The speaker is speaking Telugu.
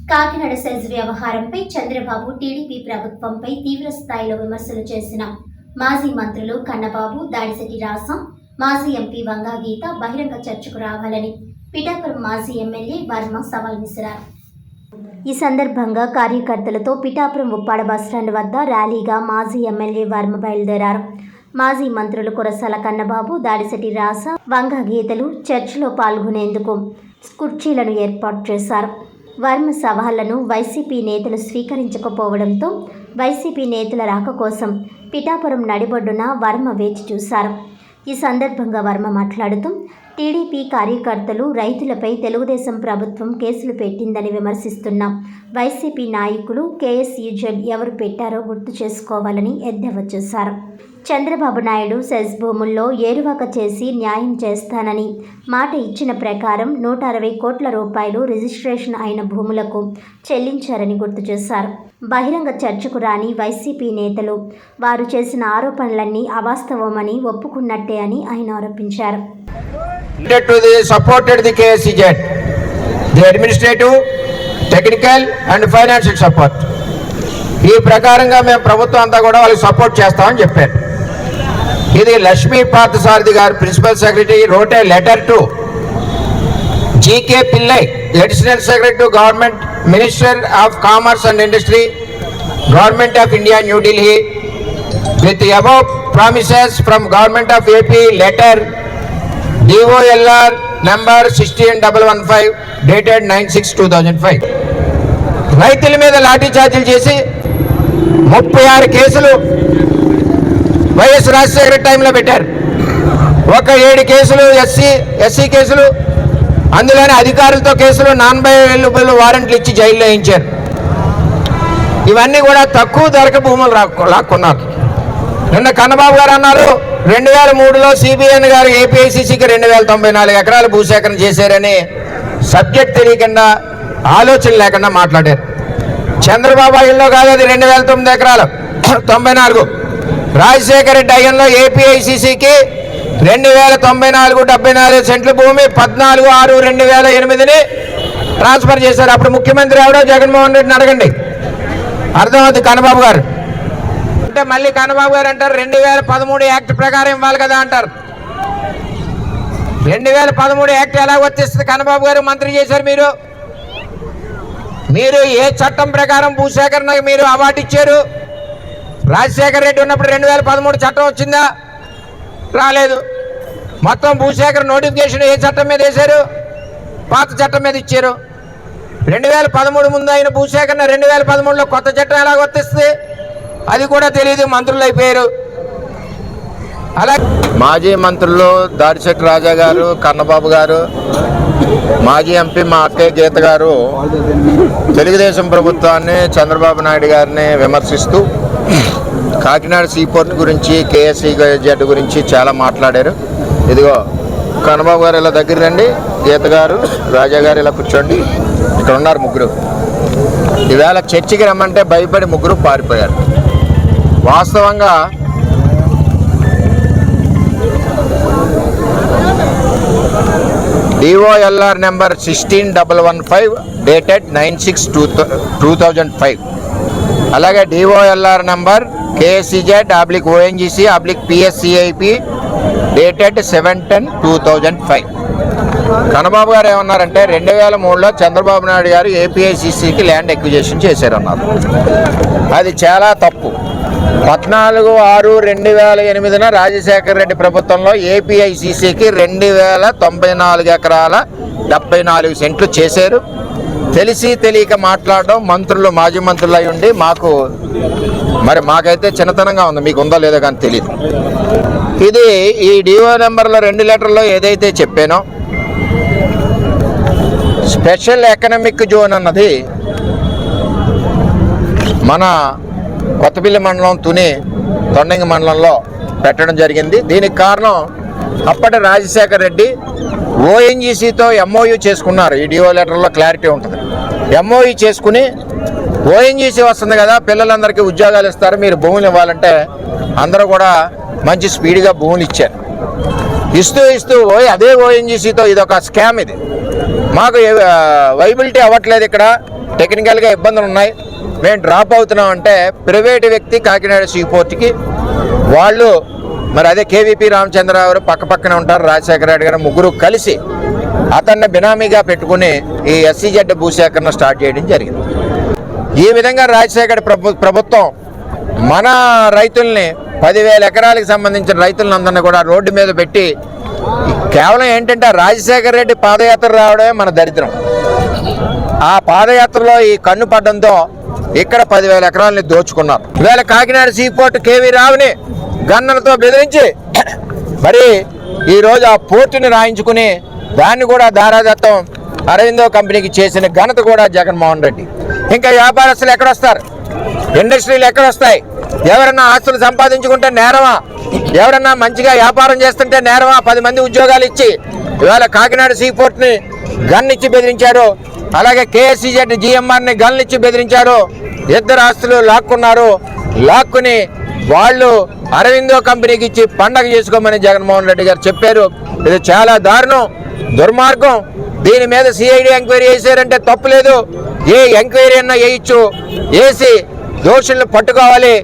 కాకినాడ సెజ్ వ్యవహారంపై చంద్రబాబు టీడీపీ ప్రభుత్వంపై తీవ్ర స్థాయిలో విమర్శలు చేసిన మాజీ మంత్రులు కన్నబాబు, దాడిశెట్టి రాజా, మాజీ ఎంపీ వంగా గీత బహిరంగ చర్చకు రావాలని పిఠాపురం మాజీ ఎమ్మెల్యే వర్మ సవాల్ విసిరారు. ఈ సందర్భంగా కార్యకర్తలతో పిఠాపురం ఉప్పాడ బస్టాండ్ వద్ద ర్యాలీగా మాజీ ఎమ్మెల్యే వర్మ బయలుదేరారు. మాజీ మంత్రులు కురసాల కన్నబాబు, దాడిశెట్టి రాజా, వంగా గీతలు చర్చలో పాల్గొనేందుకు కుర్చీలను ఏర్పాటు చేశారు. వర్మ సవాళ్లను వైసీపీ నేతలు స్వీకరించకపోవడంతో వైసీపీ నేతల రాక కోసం పిఠాపురం నడిబొడ్డున వర్మ వేచి చూశారు. ఈ సందర్భంగా వర్మ మాట్లాడుతూ టీడీపీ కార్యకర్తలు రైతులపై తెలుగుదేశం ప్రభుత్వం కేసులు పెట్టిందని విమర్శిస్తున్న వైసీపీ నాయకులు కేఎస్యూజెడ్ ఎవరు పెట్టారో గుర్తు చేసుకోవాలని ఎద్దేవా చేశారు. చంద్రబాబు నాయుడు సెజ్ భూముల్లో ఏరువాక చేసి న్యాయం చేస్తానని మాట ఇచ్చిన ప్రకారం 160 కోట్ల రూపాయలు రిజిస్ట్రేషన్ అయిన భూములకు చెల్లించారని గుర్తు చేశారు. బహిరంగ చర్చకు రాని వైసీపీ నేతలు వారు చేసిన ఆరోపణలన్నీ అవాస్తవమని ఒప్పుకున్నట్టే అని ఆయన ఆరోపించారు. ఈ ప్రకారంగా మేము ప్రభుత్వం అంతా కూడా వాళ్ళకి సపోర్ట్ చేస్తామని చెప్పారు. ఇది Lakshmi Parthasarathi garu principal secretary wrote a letter to G.K. Pillai, additional secretary to Government, Minister of Commerce and Industry, Government of India, New Delhi, with the above promises from Government of AP, letter DOLR number 16115 dated 9/6/2005. రైతుల మీద లాఠీ చార్జీలు చేసి 36 కేసులు వైఎస్ రాజశేఖర టైంలో పెట్టారు. ఒక 7 కేసులు ఎస్సీ కేసులు, అందులోనే అధికారులతో కేసులు, నాన్ బైలబుల్ వారెంట్లు ఇచ్చి జైల్లో వేయించారు. ఇవన్నీ కూడా తక్కువ ధరకు భూములు లాక్కున్నారు. నిన్న కన్నబాబు గారు అన్నారు 2003లో సిబిఎన్ గారు ఏపీఐసిసికి 2094 ఎకరాలు భూసేకరణ చేశారని సబ్జెక్ట్ తెలియకుండా ఆలోచన లేకుండా మాట్లాడారు. చంద్రబాబు అయ్యలో కాదు, అది 2009 ఎకరాలు 94. రాజశేఖర రెడ్డి అయ్యంలో ఏపీఐసిసికి 2094 74 సెంట్ల భూమి 14/6/2008 ట్రాన్స్ఫర్ చేశారు. అప్పుడు ముఖ్యమంత్రి ఎవడో జగన్మోహన్ రెడ్డిని అడగండి, అర్థమవుతుంది. కన్నబాబు గారు అంటే మళ్ళీ కన్నబాబు గారు అంటారు 2013 యాక్ట్ ప్రకారం ఇవ్వాలి కదా అంటారు. 2013 యాక్ట్ ఎలా వర్తిస్తుంది? కన్నబాబు గారు మంత్రి చేశారు. మీరు ఏ చట్టం ప్రకారం భూసేకరణ మీరు అవార్డు ఇచ్చారు? రాజశేఖర రెడ్డి ఉన్నప్పుడు 2013 చట్టం వచ్చిందా? రాలేదు. మొత్తం భూసేకరణ నోటిఫికేషన్ ఏ చట్టం మీద వేశారు? పాత చట్టం మీద ఇచ్చారు. 2013 ముందు అయిన భూసేకరణ 2013లో కొత్త చట్టం ఎలా వర్తిస్తుంది? అది కూడా తెలియదు, మంత్రులు అయిపోయారు. అలా మాజీ మంత్రులు దాడిశెట్టి రాజా గారు, కన్నబాబు గారు, మాజీ ఎంపీ మా అక్కయ్య గీత గారు తెలుగుదేశం ప్రభుత్వాన్ని, చంద్రబాబు నాయుడు గారిని విమర్శిస్తూ కాకినాడ సీపోర్ట్ గురించి, కేఎస్ఈజెడ్ గురించి చాలా మాట్లాడారు. ఇదిగో కన్నబాబు గారు ఇలా దగ్గర రండి, గీత గారు, రాజా గారు ఇలా కూర్చోండి. ఇక్కడ ఉన్నారు ముగ్గురు. ఈవేళ చర్చికి రమ్మంటే భయపడి ముగ్గురు పారిపోయారు. వాస్తవంగా DOLR నెంబర్ 16115 డేటెడ్ 9/6/2005. అలాగే DOLR number KSCZ/ONGC/PSCIP dated 7/10/2005. Kannababu గారు ఏమన్నారంటే 2003లో చంద్రబాబు నాయుడు గారు ఏపీఐసిసికి ల్యాండ్ ఎక్విజిషన్ చేశారన్నారు. అది చాలా తప్పు. 14/6/2008 రాజశేఖర రెడ్డి ప్రభుత్వంలో ఏపీఐసిసికి 2094 ఎకరాల 74 సెంట్లు చేశారు. తెలిసి తెలియక మాట్లాడడం మంత్రులు, మాజీ మంత్రులు అయి ఉండి మాకైతే చిన్నతనంగా ఉంది, మీకు ఉందో లేదో కానీ తెలియదు. ఇది ఈ డిఓ నెంబర్లో 2 లెటర్లో ఏదైతే చెప్పానో స్పెషల్ ఎకనామిక్ జోన్ అన్నది మన కొత్తపల్లి మండలం, తుని తొండంగి మండలంలో పెట్టడం జరిగింది. దీనికి కారణం అప్పటి రాజశేఖర రెడ్డి ఓఎన్జీసీతో ఎంఓయూ చేసుకున్నారు. ఈ డిఓ లెటర్లో క్లారిటీ ఉంటుంది. ఎంఓయూ చేసుకుని ఓఎన్జీసీ వస్తుంది కదా, పిల్లలందరికీ ఉద్యోగాలు ఇస్తారు, మీరు భూములు ఇవ్వాలంటే అందరూ కూడా మంచి స్పీడ్గా భూములు ఇచ్చారు. ఇస్తూ అదే ఓఎన్జీసీతో ఇదొక స్కామ్. ఇది మాకు వైబిలిటీ అవ్వట్లేదు, ఇక్కడ టెక్నికల్గా ఇబ్బందులు ఉన్నాయి, మేము డ్రాప్ అవుతున్నాం అంటే ప్రైవేటు వ్యక్తి కాకినాడ సీపోర్ట్కి వాళ్ళు మరి అదే కేవీపీ రామచంద్రరావు పక్క పక్కన ఉంటారు, రాజశేఖర రెడ్డి గారు ముగ్గురు కలిసి అతన్ని బినామీగా పెట్టుకుని ఈ ఎస్సీజెడ్ భూసేకరణ స్టార్ట్ చేయడం జరిగింది. ఈ విధంగా రాజశేఖర ప్రభుత్వం మన రైతుల్ని 10,000 ఎకరాలకు సంబంధించిన రైతులందరినీ కూడా రోడ్డు మీద పెట్టి కేవలం ఏంటంటే రాజశేఖర రెడ్డి పాదయాత్ర రావడమే మన దరిద్రం. ఆ పాదయాత్రలో ఈ కన్ను పడడంతో ఇక్కడ 10,000 ఎకరాలని దోచుకున్నారు. ఇవాళ కాకినాడ సీపోర్ట్ కేవీ రావుని గన్నలతో బెదిరించి మరి ఈరోజు ఆ పోర్టుని రాయించుకుని దాన్ని కూడా దారాదత్తం అరవిందో కంపెనీకి చేసిన ఘనత కూడా జగన్మోహన్ రెడ్డి. ఇంకా వ్యాపారస్తులు ఎక్కడొస్తారు, ఇండస్ట్రీలు ఎక్కడొస్తాయి? ఎవరన్నా ఆస్తులు సంపాదించుకుంటే నేరమా? ఎవరన్నా మంచిగా వ్యాపారం చేస్తుంటే నేరమా? 10 మంది ఉద్యోగాలు ఇచ్చి ఇవాళ కాకినాడ సీపోర్ట్ని గన్ ఇచ్చి బెదిరించారు, అలాగే కేఎస్సీజెడ్ జిఎంఆర్ని గన్లు ఇచ్చి బెదిరించారు. 2 ఆస్తులు లాక్కున్నారు. లాక్కుని వాళ్ళు అరవిందో కంపెనీకి ఇచ్చి పండగ చేసుకోమని జగన్మోహన్ రెడ్డి గారు చెప్పారు. ఇది చాలా దారుణం, దుర్మార్గం. దీని మీద సిఐడి ఎంక్వైరీ చేశారంటే తప్పు లేదు, ఏ ఎంక్వైరీ అన్నా వేయచ్చు, వేసి దోషులను పట్టుకోవాలి.